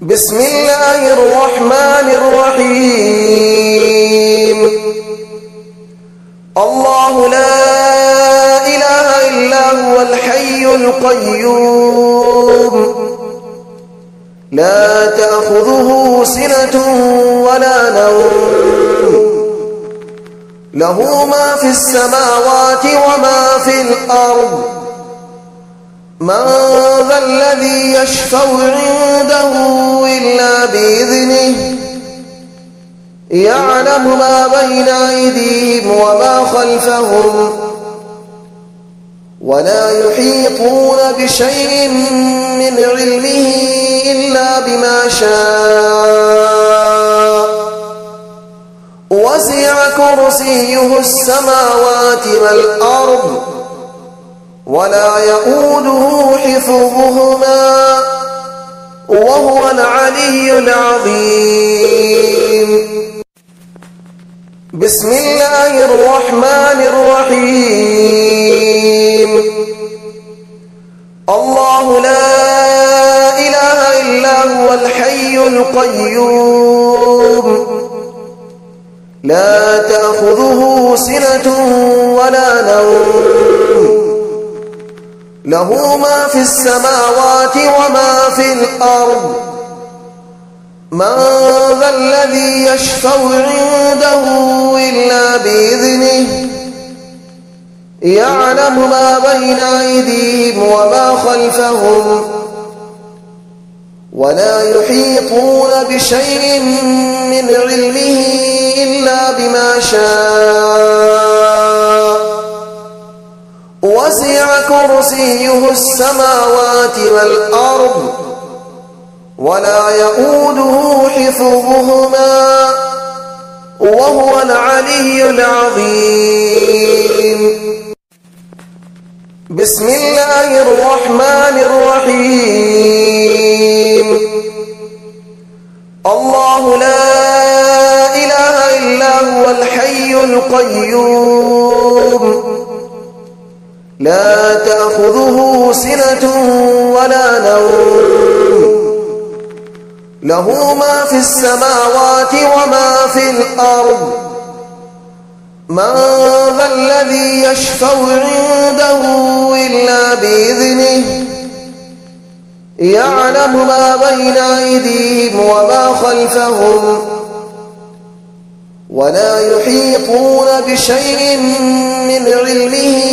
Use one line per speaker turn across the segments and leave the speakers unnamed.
بسم الله الرحمن الرحيم. الله لا إله إلا هو الحي القيوم لا تأخذه سنة ولا نوم له ما في السماوات وما في الأرض من ذا الذي يشفع عنده إلا بإذنه يعلم ما بين أيديهم وما خلفهم ولا يحيطون بشيء من علمه إلا بما شاء وسع كرسيه السماوات والأرض ولا يؤوده حفظهما وهو العلي العظيم. بسم الله الرحمن الرحيم. الله لا إله إلا هو الحي القيوم لا تأخذه سنة ولا نوم له ما في السماوات وما في الأرض من ذا الذي يشفع عنده إلا بإذنه يعلم ما بين أيديهم وما خلفهم ولا يحيطون بشيء من علمه إلا بما شاء وسع كرسيه السماوات والأرض ولا يؤوده حفظهما وهو العلي العظيم. بسم الله الرحمن الرحيم. الله لا إله إلا هو الحي القيوم لا تأخذه سنة ولا نوم له ما في السماوات وما في الأرض من ذا الذي يشفع عنده إلا بإذنه يعلم ما بين أيديهم وما خلفهم ولا يحيطون بشيء من علمه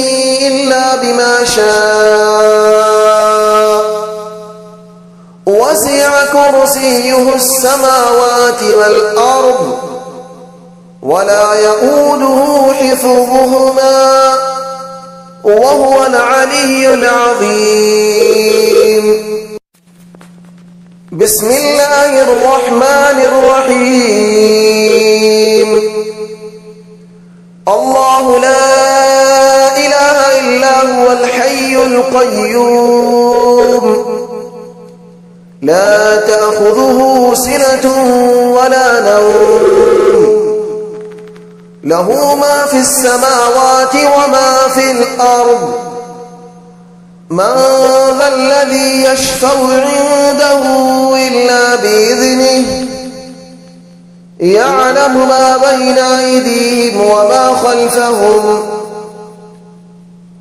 إلا بما شاء وسع كرسيه السماوات والأرض ولا يؤوده حفظهما وهو العلي العظيم. بسم الله الرحمن الرحيم. الله لا إله إلا هو الحي القيوم لا تأخذه سنة ولا نوم له ما في السماوات وما في الأرض من ذا الذي يشفع عنده إلا بإذنه يعلم ما بين أيديهم وما خلفهم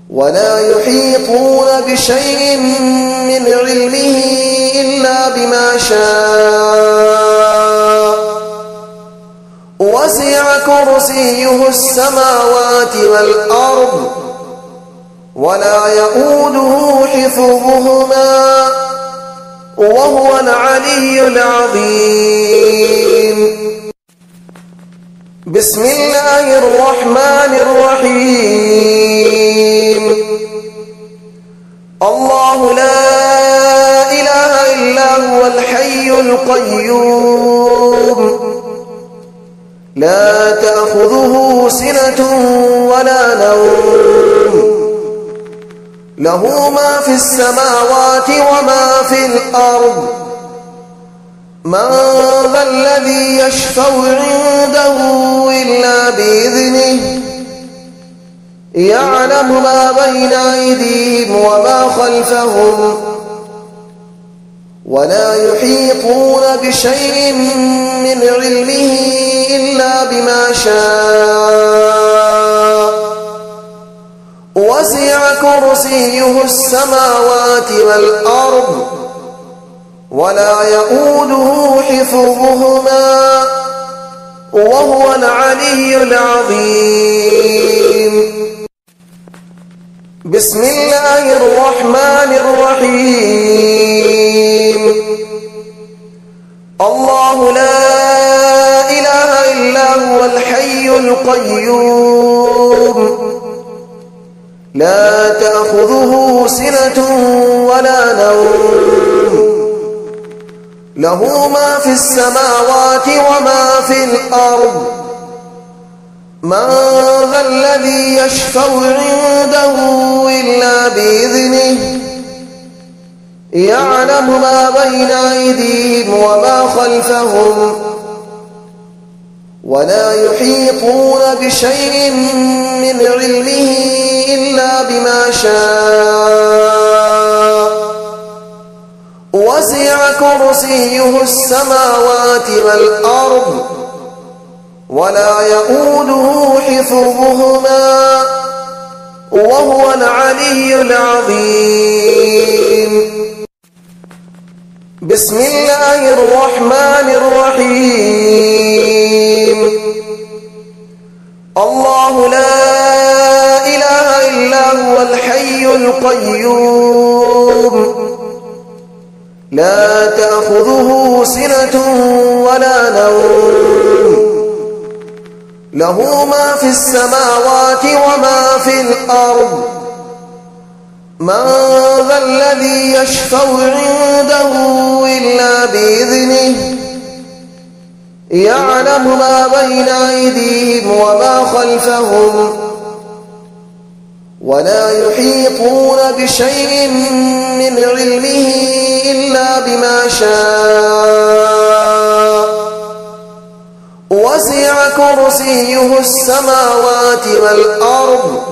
ولا يحيطون بشيء من علمه إلا بما شاء وسع كرسيه السماوات والأرض ولا يؤوده حفظهما وهو العلي العظيم. بسم الله الرحمن الرحيم. الله لا إله إلا هو الحي القيوم لا تأخذه سنة ولا نوم له ما في السماوات وما في الأرض من ذا الذي يشفع عنده إلا بإذنه يعلم ما بين أيديهم وما خلفهم ولا يحيطون بشيء من علمه إلا بما شاء وسع كرسيه السماوات والأرض ولا يؤوده حفظهما وهو العلي العظيم. بسم الله الرحمن الرحيم. الله لا إله إلا هو الحي القيوم لا تأخذه سنة ولا نوم له ما في السماوات وما في الأرض من ذا الذي يشفع عنده إلا بإذنه يعلم ما بين أيديهم وما خلفهم ولا يحيطون بشيء من علمه إلا بما شاء وسع كرسيه السماوات والأرض ولا يؤوده حفظهما وهو العلي العظيم. بسم الله الرحمن الرحيم. الله لا إله إلا هو الحي القيوم لا تأخذه سنة ولا نوم له ما في السماوات وما في الأرض من ذا الذي يشفع عنده إلا بإذنه يعلم ما بين أيديهم وما خلفهم ولا يحيطون بشيء من علمه إلا بما شاء وسع كرسيه السماوات والأرض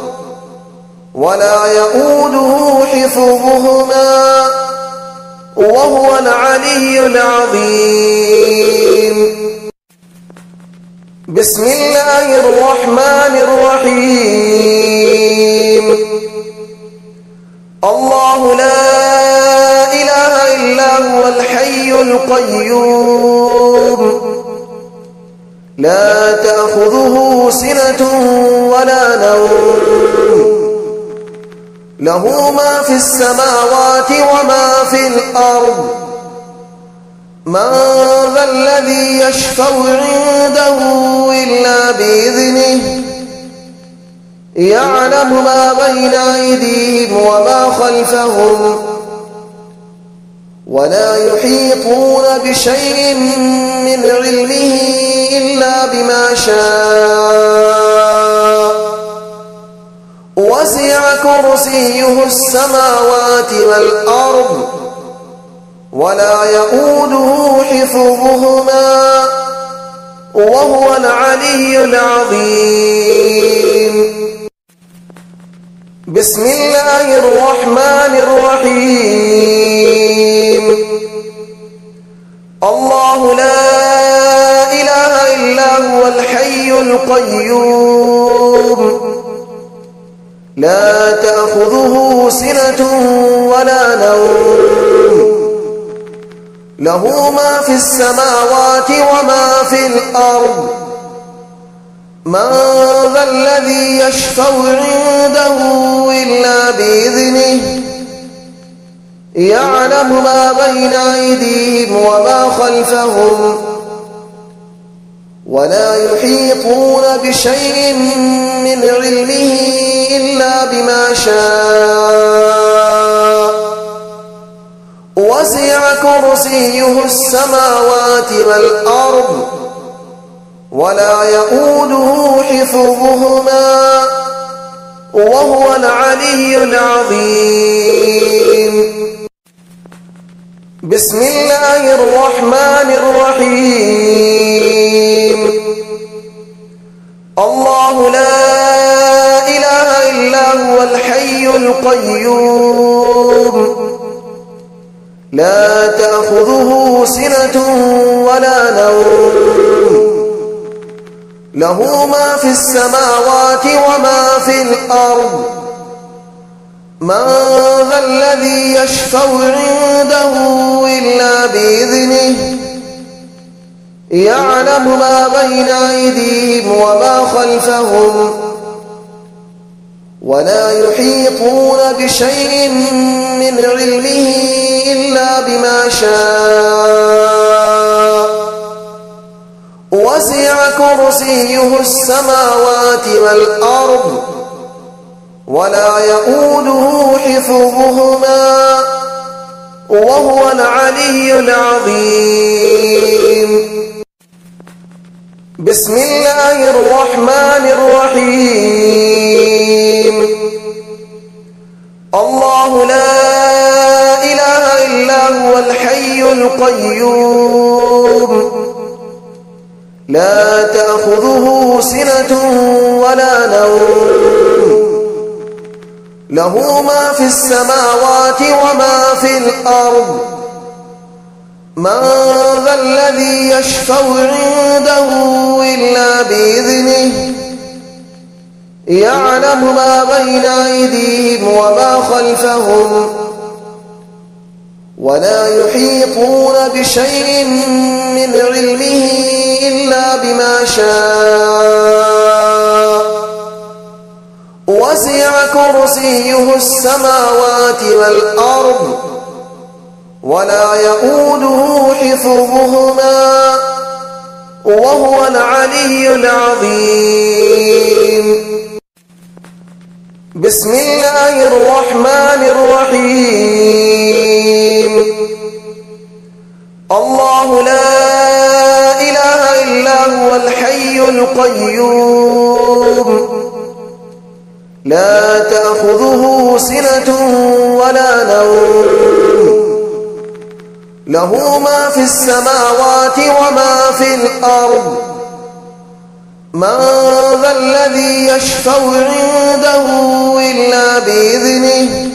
ولا يؤوده حفظهما وهو العلي العظيم. بسم الله الرحمن الرحيم. الله لا إله إلا هو الحي القيوم لا تأخذه سنة ولا نوم له ما في السماوات وما في الأرض من ذا الذي يشفع عنده إلا بإذنه يعلم ما بين أيديهم وما خلفهم ولا يحيطون بشيء من علمه إلا بما شاء وسع كرسيه السماوات والأرض ولا يؤوده حفظهما وهو العلي العظيم. بسم الله الرحمن الرحيم. الله لا إله إلا هو الحي القيوم لا تأخذه سنة ولا نوم له ما في السماوات وما في الأرض من ذا الذي يشفع عنده إلا بإذنه يعلم ما بين أيديهم وما خلفهم ولا يحيطون بشيء من علمه إلا بما شاء وسع كرسيه السماوات والأرض ولا يؤوده حفظهما وهو العلي العظيم. بسم الله الرحمن الرحيم. الله لا إله إلا هو الحي القيوم لا تأخذه سنة ولا نوم له ما في السماوات وما في الأرض من ذا الذي يشفع عنده إلا بإذنه يعلم ما بين أيديهم وما خلفهم ولا يحيطون بشيء من علمه إلا بما شاء وسع كرسيه السماوات والأرض ولا يؤوده حفظهما وهو العلي العظيم. بسم الله الرحمن الرحيم. الله لا إله إلا هو الحي القيوم لا تأخذه سنة ولا نوم له ما في السماوات وما في الأرض من ذا الذي يشفع عنده إلا بإذنه يعلم ما بين أيديهم وما خلفهم ولا يحيطون بشيء من علمه إلا بما شاء وسع كرسيه السماوات والأرض ولا يؤوده حفظهما وهو العلي العظيم. بسم الله الرحمن الرحيم. الله لا إله إلا هو الحي القيوم لا تأخذه سنة ولا نوم له ما في السماوات وما في الأرض من ذا الذي يشفع عنده إلا بإذنه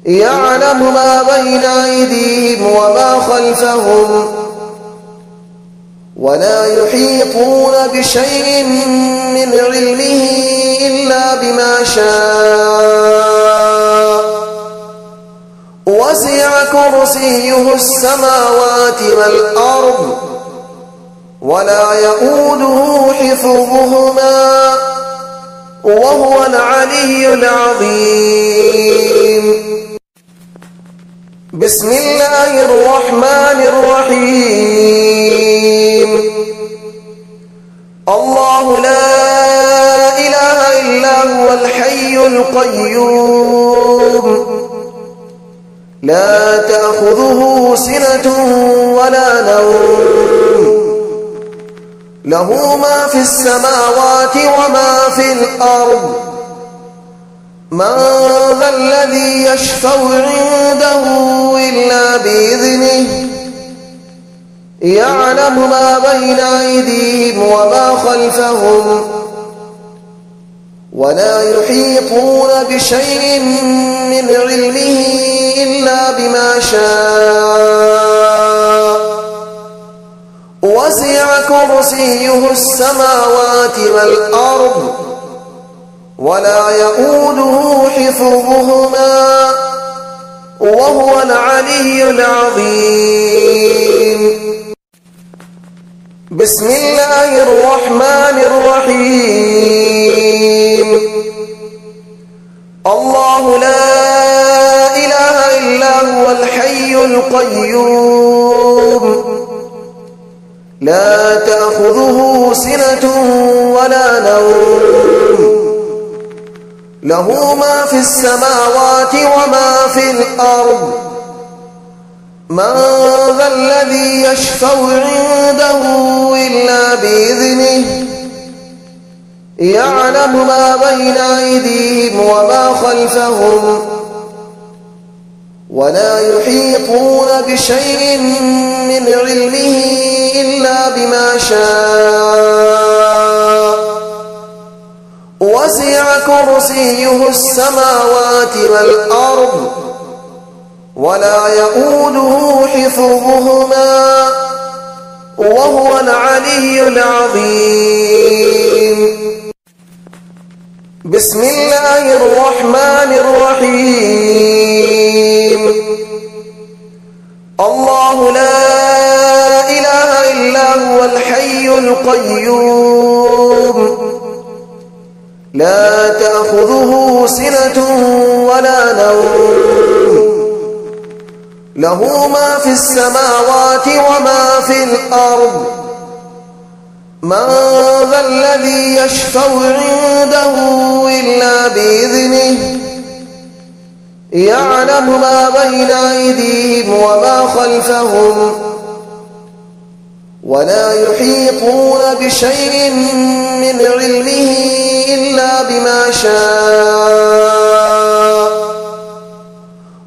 يعلم ما بين أيديهم وما خلفهم ولا يحيطون بشيء من علمه إلا بما شاء وسع كرسيه السماوات والأرض ولا يؤوده حفظهما وهو العلي العظيم. بسم الله الرحمن الرحيم. الله لا إله إلا هو الحي القيوم لا تأخذه سنة ولا نوم له ما في السماوات وما في الأرض من ذا الذي يشفع عنده إلا بإذنه يعلم ما بين أيديهم وما خلفهم ولا يحيطون بشيء من علمه إلا بما شاء وسع كرسيه السماوات والأرض ولا يؤوده حفظهما وهو العلي العظيم. بسم الله الرحمن الرحيم. الله لا إله إلا هو الحي القيوم لا تأخذه سنة ولا نوم له ما في السماوات وما في الأرض من ذا الذي يشفع عنده إلا بإذنه يعلم ما بين أيديهم وما خلفهم ولا يحيطون بشيء من علمه إلا بما شاء وسع كرسيه السماوات والأرض ولا يؤوده حفظهما وهو العلي العظيم. بسم الله الرحمن الرحيم. الله لا إله إلا هو الحي القيوم لا تأخذه سنة ولا نوم له ما في السماوات وما في الأرض من ذا الذي يشفع عنده إلا بإذنه يعلم ما بين أيديهم وما خلفهم ولا يحيطون بشيء من علمه إلا بما شاء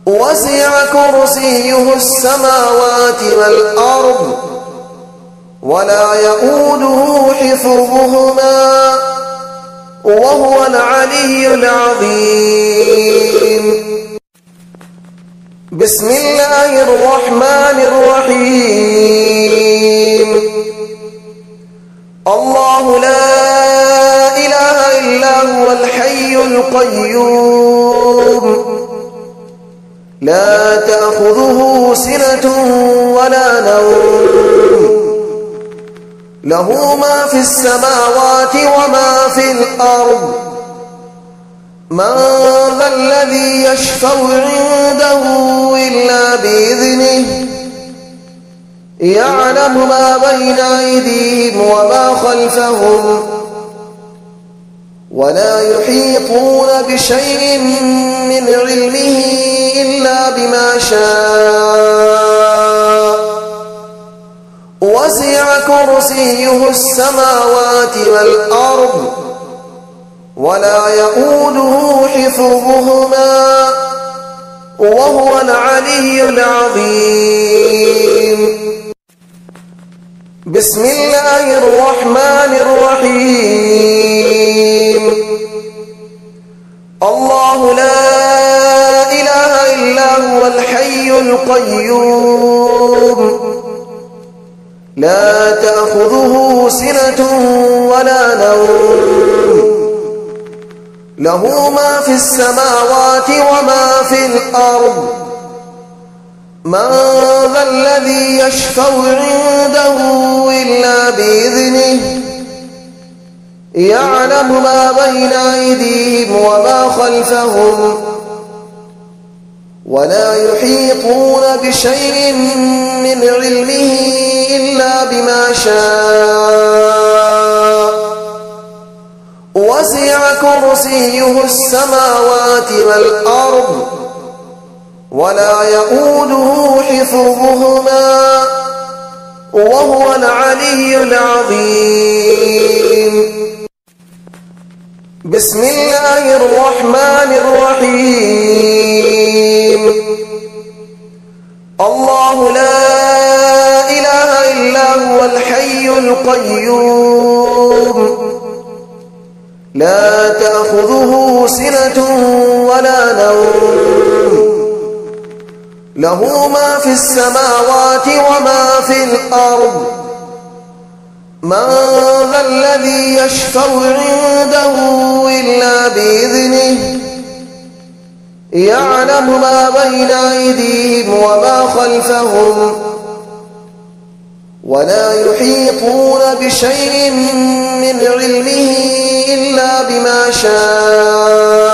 وسع كرسيه السماوات والأرض ولا يؤوده حفظهما وهو العلي العظيم. بسم الله الرحمن الرحيم. الله لا إله إلا هو الحي القيوم لا تأخذه سنة ولا نوم له ما في السماوات وما في الأرض من ذا الذي يشفع عنده إلا بإذنه يعلم ما بين أيديهم وما خلفهم ولا يحيطون بشيء من علمه إلا بما شاء وسع كرسيه السماوات والأرض ولا يؤوده حفظهما وهو العلي العظيم. بسم الله الرحمن الرحيم. الله لا إله إلا هو الحي القيوم لا تأخذه سنة ولا نوم له ما في السماوات وما في الأرض من ذا الذي يشفع عنده إلا بإذنه يعلم ما بين أيديهم وما خلفهم ولا يحيطون بشيء من علمه إلا بما شاء وسع كرسيه السماوات والأرض ولا يؤوده حفظهما وهو العلي العظيم. بسم الله الرحمن الرحيم. الله لا إله إلا هو الحي القيوم لا تأخذه سنة ولا نوم له ما في السماوات وما في الأرض من ذا الذي يشفع عنده إلا بإذنه يعلم ما بين أيديهم وما خلفهم ولا يحيطون بشيء من علمه إلا بما شاء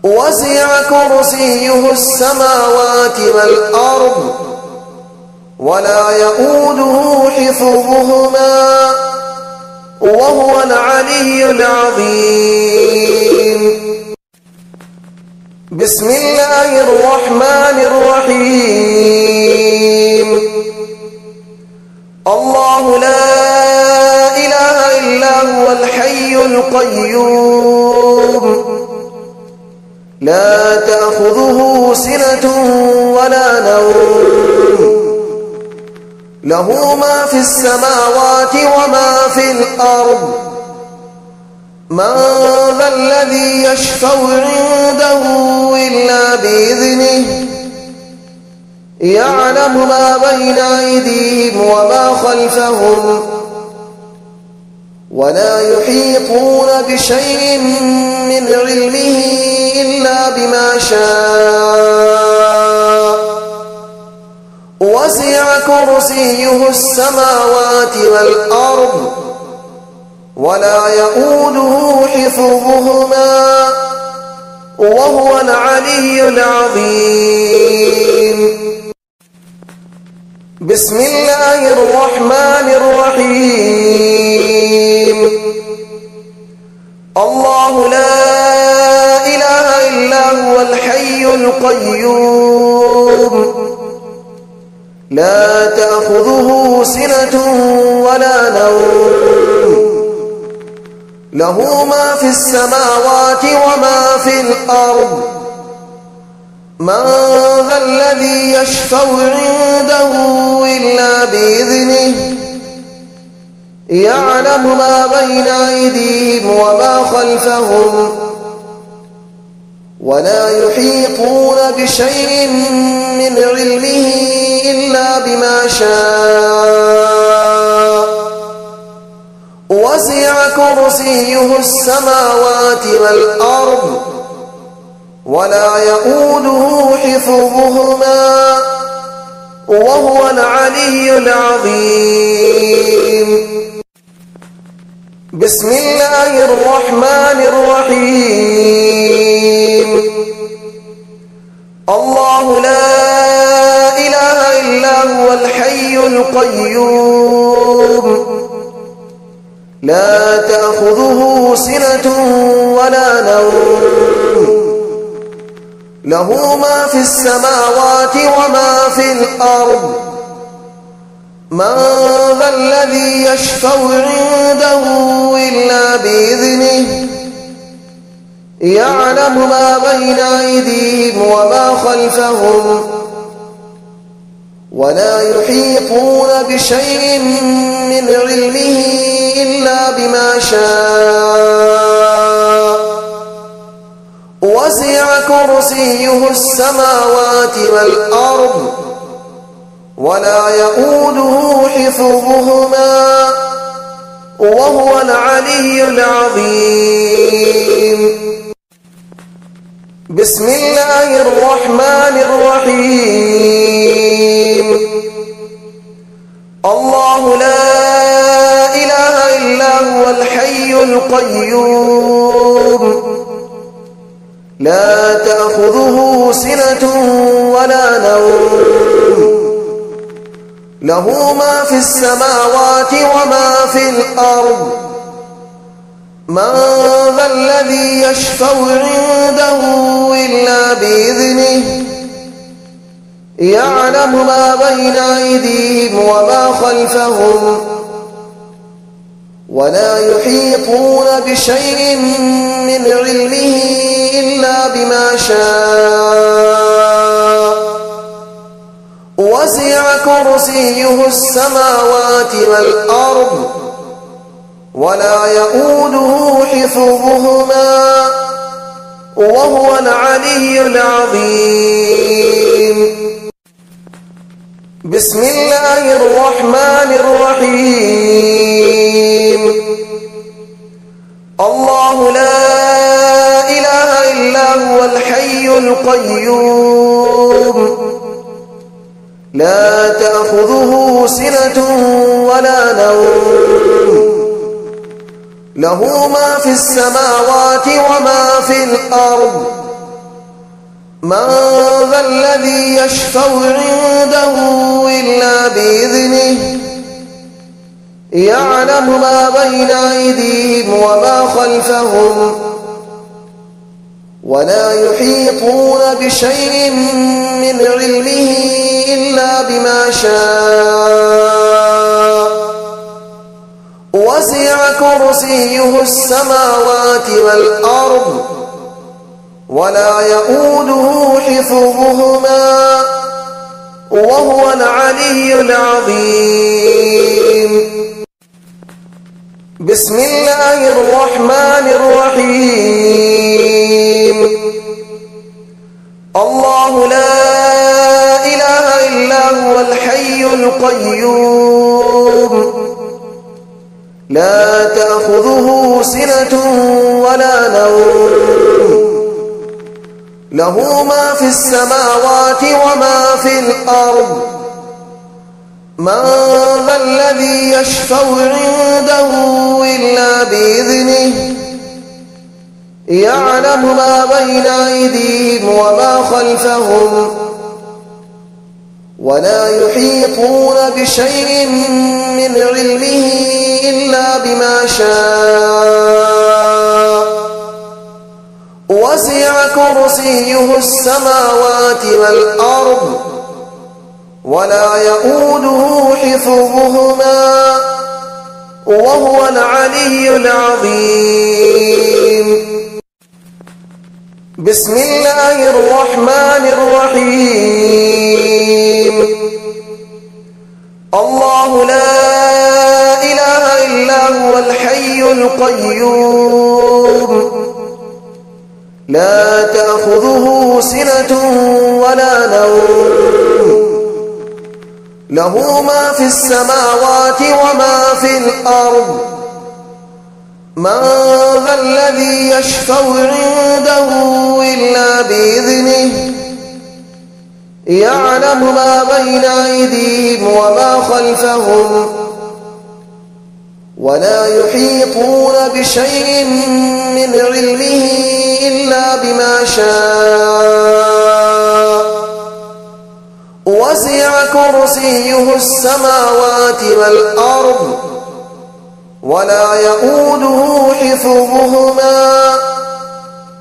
وسع كرسيه السماوات والأرض ولا يؤوده حفظهما وهو العلي العظيم. بسم الله الرحمن الرحيم. الله لا إله إلا هو الحي القيوم لا تأخذه سنة ولا نوم له ما في السماوات وما في الأرض من ذا الذي يشفع عنده إلا بإذنه يعلم ما بين أيديهم وما خلفهم ولا يحيطون بشيء من علمه إلا بما شاء وسع كرسيه السماوات والأرض ولا يؤوده حفظهما وهو العلي العظيم. بسم الله الرحمن الرحيم. الله لا إله إلا هو الحي القيوم لا تأخذه سنة ولا نوم له ما في السماوات وما في الأرض من ذا الذي يشفع عنده إلا بإذنه يعلم ما بين أيديهم وما خلفهم ولا يحيطون بشيء من علمه إلا بما شاء وسع كرسيه السماوات والأرض ولا يؤوده حفظهما وهو العلي العظيم. بسم الله الرحمن الرحيم. الله لا إله إلا هو الحي القيوم لا تأخذه سنة ولا نوم له ما في السماوات وما في الأرض من ذا الذي يشفع عنده إلا بإذنه يعلم ما بين أيديهم وما خلفهم ولا يحيطون بشيء من علمه إلا بما شاء وسع كرسيه السماوات والأرض ولا يؤوده حفظهما وهو العلي العظيم. بسم الله الرحمن الرحيم. الله لا إله إلا هو الحي القيوم لا تأخذه سنة ولا نوم له ما في السماوات وما في الأرض من ذا الذي يشفع عنده إلا بإذنه يعلم ما بين أيديهم وما خلفهم ولا يحيطون بشيء من علمه إلا بما شاء وسع كرسيه السماوات والأرض ولا يؤوده حفظهما وهو العلي العظيم. بسم الله الرحمن الرحيم. الله لا إله إلا هو الحي القيوم لا تأخذه سنة ولا نوم له ما في السماوات وما في الأرض من ذا الذي يشفع عنده إلا بإذنه يعلم ما بين أيديهم وما خلفهم ولا يحيطون بشيء من علمه إلا بما شاء وسع كرسيه السماوات والأرض ولا يؤوده حفظهما وهو العلي العظيم. بسم الله الرحمن الرحيم الله لا إله إلا هو الحي القيوم لا تأخذه سنة ولا نوم له ما في السماوات وما في الأرض من ذا الذي يشفع عنده إلا بإذنه يعلم ما بين أيديهم وما خلفهم ولا يحيطون بشيء من علمه إلا بما شاء وسع كرسيه السماوات والأرض ولا يؤوده حفظهما وهو العلي العظيم بسم الله الرحمن الرحيم الله لا إله إلا هو الحي القيوم لا تأخذه سنة ولا نوم له ما في السماوات وما في الأرض من ذا الذي يشفع عنده إلا بإذنه يعلم ما بين أيديهم وما خلفهم ولا يحيطون بشيء من علمه إلا بما شاء وسع كرسيه السماوات والأرض ولا يؤوده حفظهما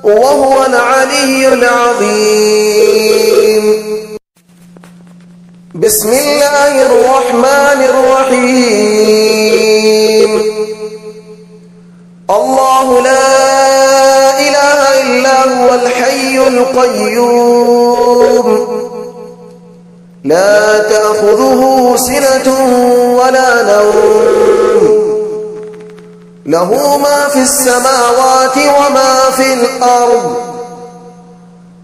وهو العلي العظيم بسم الله الرحمن الرحيم الله لا إله إلا هو الحي القيوم لا تأخذه سنة ولا نوم له ما في السماوات وما في الأرض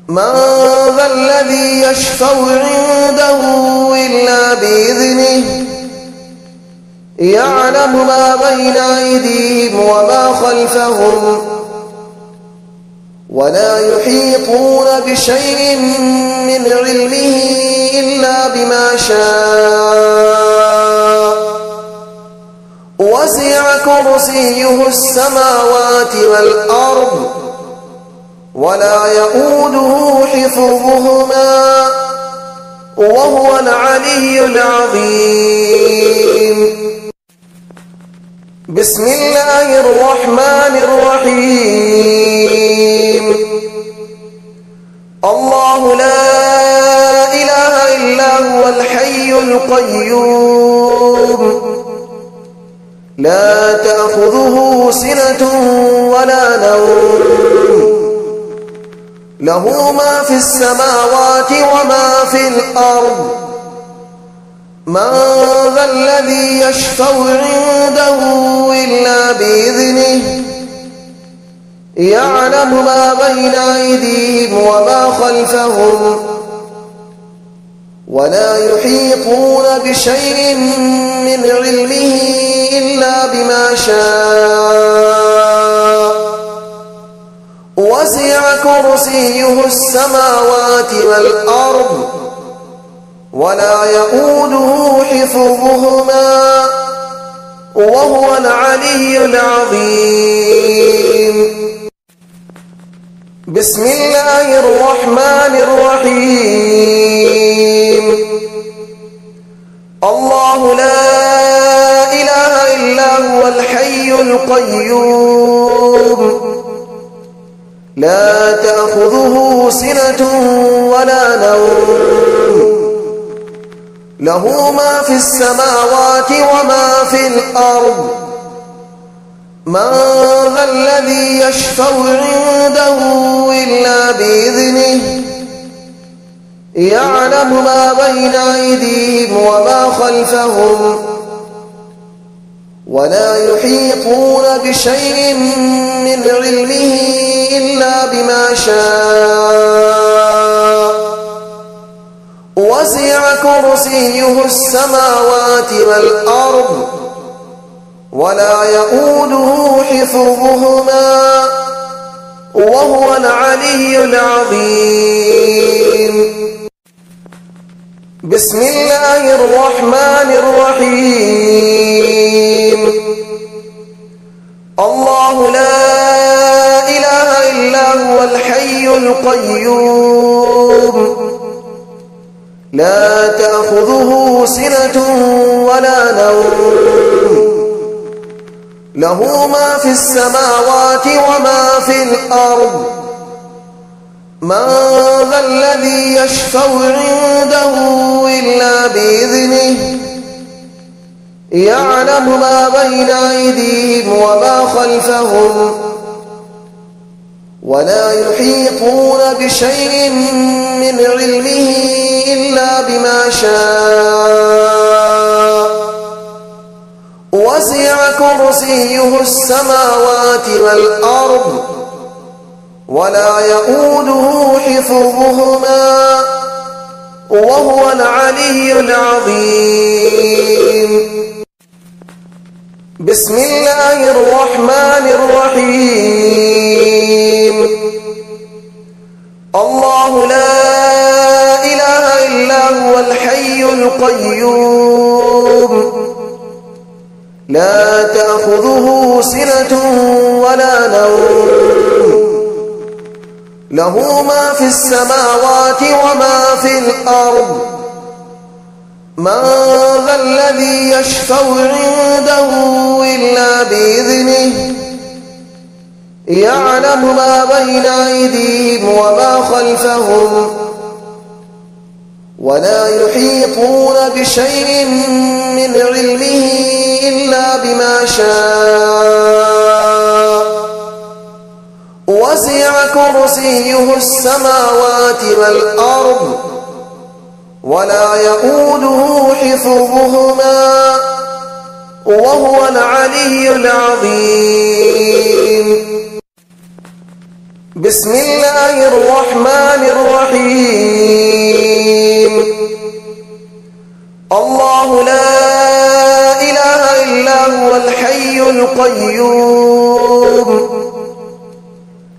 من ذا الذي يشفع عنده إلا بإذنه يعلم ما بين أيديهم وما خلفهم ولا يحيطون بشيء من علمه إلا بما شاء وسع كرسيه السماوات والأرض ولا يؤوده حفظهما وهو العلي العظيم بسم الله الرحمن الرحيم الله لا إله إلا هو الحي القيوم لا تأخذه سنة ولا نوم له ما في السماوات وما في الأرض من ذا الذي يشفع عنده إلا بإذنه يعلم ما بين أيديهم وما خلفهم ولا يحيطون بشيء من علمه إلا بما شاء وسع كرسيه السماوات والأرض ولا يؤوده حفظهما وهو العلي العظيم بسم الله الرحمن الرحيم الله لا إله إلا هو الحي القيوم لا تأخذه سنة ولا نوم له ما في السماوات وما في الأرض من ذا الذي يشفع عنده إلا بإذنه يعلم ما بين أيديهم وما خلفهم ولا يحيطون بشيء من علمه إلا بما شاء وسع كرسيه السماوات والأرض ولا يؤوده حفظهما وهو العلي العظيم بسم الله الرحمن الرحيم الله لا إله إلا هو الحي القيوم لا تأخذه سنة ولا نوم له ما في السماوات وما في الأرض من ذا الذي يشفع عنده إلا بإذنه يعلم ما بين أيديهم وما خلفهم ولا يحيطون بشيء من علمه إلا بما شاء وسع كرسيه السماوات والأرض ولا يؤوده حفظهما وهو العلي العظيم. بسم الله الرحمن الرحيم. الله لا إله إلا هو الحي القيوم لا تأخذه سنة ولا نوم له ما في السماوات وما في الأرض من ذا الذي يشفع عنده إلا بإذنه يعلم ما بين أيديهم وما خلفهم ولا يحيطون بشيء من علمه إلا بما شاء وسع كرسيه السماوات والأرض ولا يؤوده حفظهما وهو العلي العظيم. بسم الله الرحمن الرحيم. الله لا إله إلا هو الحي القيوم لا تأخذه سنة ولا نوم له ما في السماوات وما في الأرض من ذا الذي يشفع عنده إلا بإذنه يعلم ما بين أيديهم وما خلفهم ولا يحيطون بشيء من علمه إلا بما شاء وسع كرسيه السماوات والأرض ولا يؤوده حفظهما وهو العلي العظيم. بسم الله الرحمن الرحيم. الله لا إله إلا هو الحي القيوم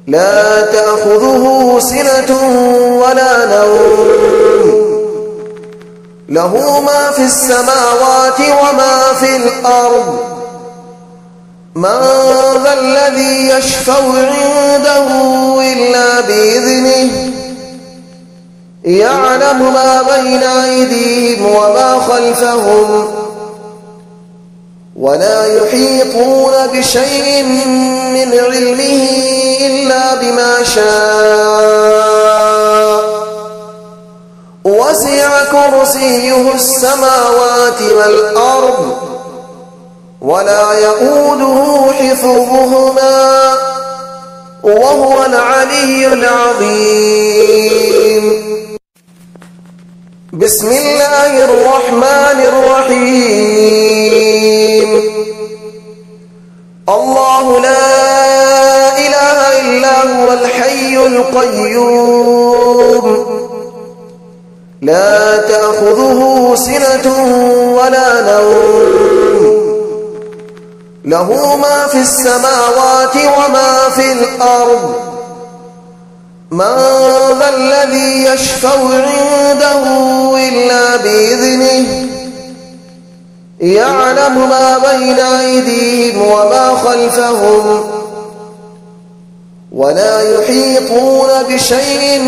لا تأخذه سنة ولا نوم له ما في السماوات وما في الأرض من ذا الذي يشفع عنده إلا بإذنه يعلم ما بين أيديهم وما خلفهم ولا يحيطون بشيء من علمه إلا بما شاء وسع كرسيه السماوات والأرض ولا يؤوده حفظهما وهو العلي العظيم. بسم الله الرحمن الرحيم. الله لا إله إلا هو الحي القيوم لا تأخذه سنة ولا نوم له ما في السماوات وما في الأرض من ذا الذي يشفع عنده إلا بإذنه يعلم ما بين أيديهم وما خلفهم ولا يحيطون بشيء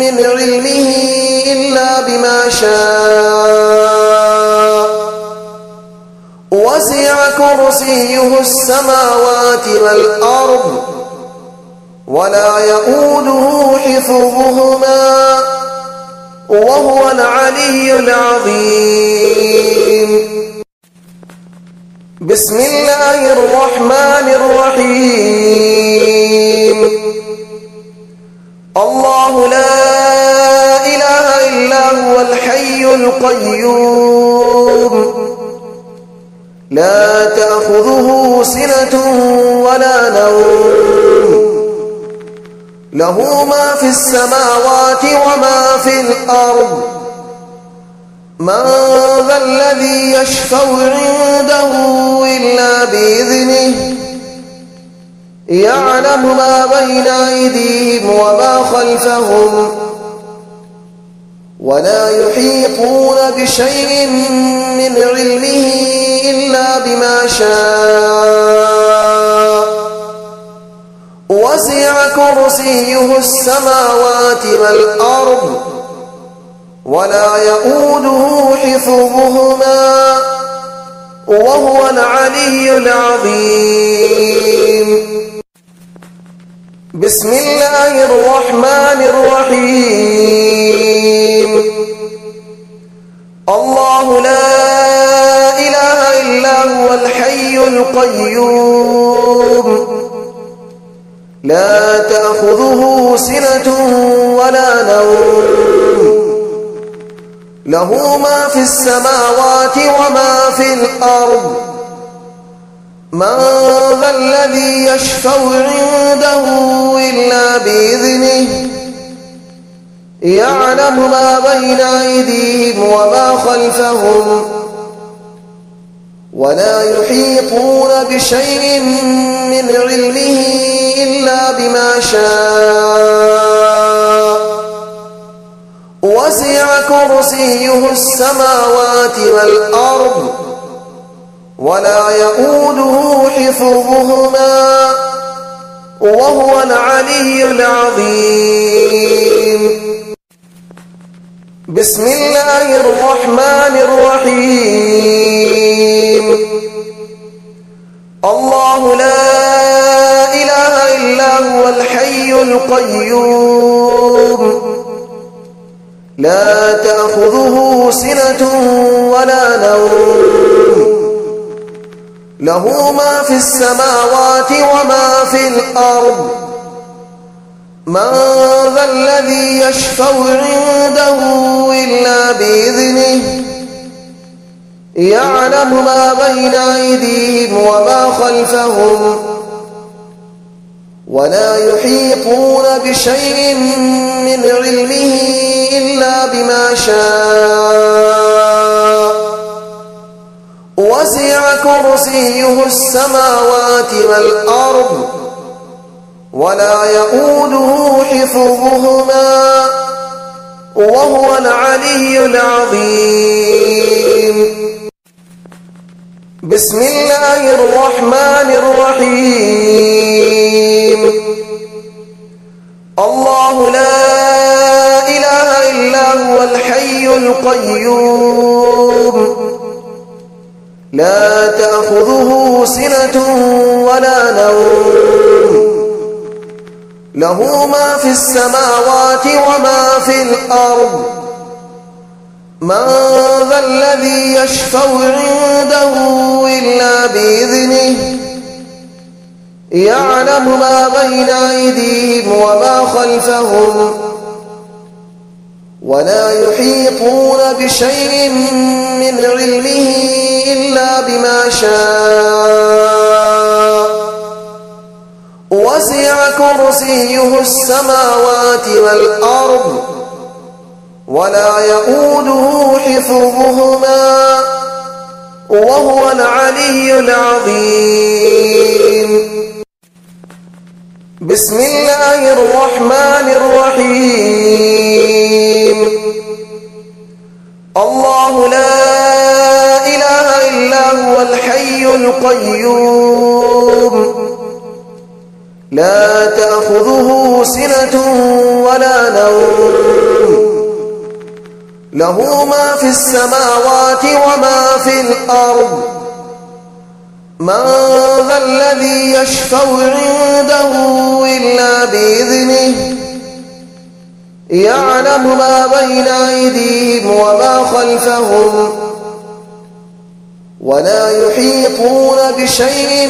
من علمه إلا بما شاء وسع كرسيه السماوات والأرض ولا يؤوده حفظهما وهو العلي العظيم. بسم الله الرحمن الرحيم. الله لا إله إلا هو الحي القيوم لا تأخذه سنة ولا نوم له ما في السماوات وما في الأرض من ذا الذي يشفع عنده إلا بإذنه يعلم ما بين أيديهم وما خلفهم ولا يحيطون بشيء من علمه إلا بما شاء وسع كرسيه السماوات والأرض ولا يؤوده حفظهما وهو العلي العظيم. بسم الله الرحمن الرحيم. الله لا إله إلا هو الحي القيوم لا تأخذه سنة ولا نوم له ما في السماوات وما في الأرض من ذا الذي يشفع عنده إلا بإذنه يعلم ما بين أيديهم وما خلفهم ولا يحيطون بشيء من علمه إلا بما شاء وسع كرسيه السماوات والأرض ولا يؤوده حفظهما وهو العلي العظيم. بسم الله الرحمن الرحيم. الله لا إله إلا هو الحي القيوم لا تأخذه سنة ولا نوم له ما في السماوات وما في الأرض من ذا الذي يشفع عنده إلا بإذنه يعلم ما بين أيديهم وما خلفهم ولا يحيطون بشيء من علمه إلا بما شاء وسع كرسيه السماوات والأرض ولا يؤوده حفظهما وهو العلي العظيم. بسم الله الرحمن الرحيم. الله لا إله إلا هو الحي القيوم لا تأخذه سنة ولا نوم له ما في السماوات وما في الأرض من ذا الذي يشفع عنده إلا بإذنه يعلم ما بين أيديهم وما خلفهم ولا يحيطون بشيء من علمه إلا بما شاء وسع كرسيه السماوات والأرض ولا يؤوده حفظهما وهو العلي العظيم. بسم الله الرحمن الرحيم. الله لا إله إلا هو الحي القيوم لا تأخذه سنة ولا نوم له ما في السماوات وما في الأرض من ذا الذي يشفع عنده إلا بإذنه يعلم ما بين أيديهم وما خلفهم ولا يحيطون بشيء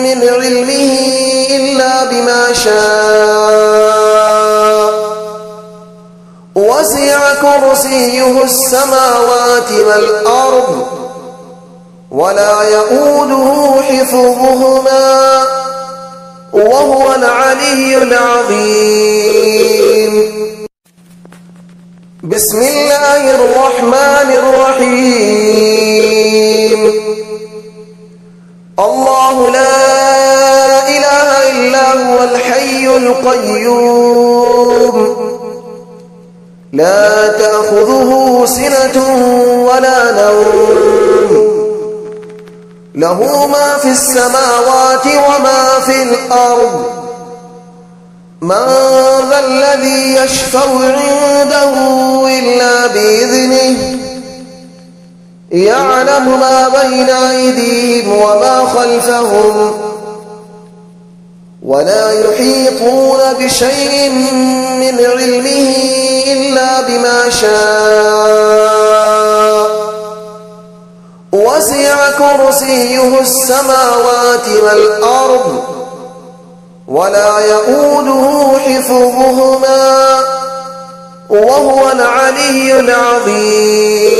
من علمه إلا بما شاء وسع كرسيه السماوات والأرض ولا يؤوده حفظهما وهو العلي العظيم. بسم الله الرحمن الرحيم. الله لا إله إلا هو الحي القيوم لا تأخذه سنة ولا نوم له ما في السماوات وما في الأرض من ذا الذي يشفع عنده إلا بإذنه يعلم ما بين أيديهم وما خلفهم ولا يحيطون بشيء من علمه إلا بما شاء وسع كرسيه السماوات والأرض ولا يؤوده حفظهما وهو العلي العظيم.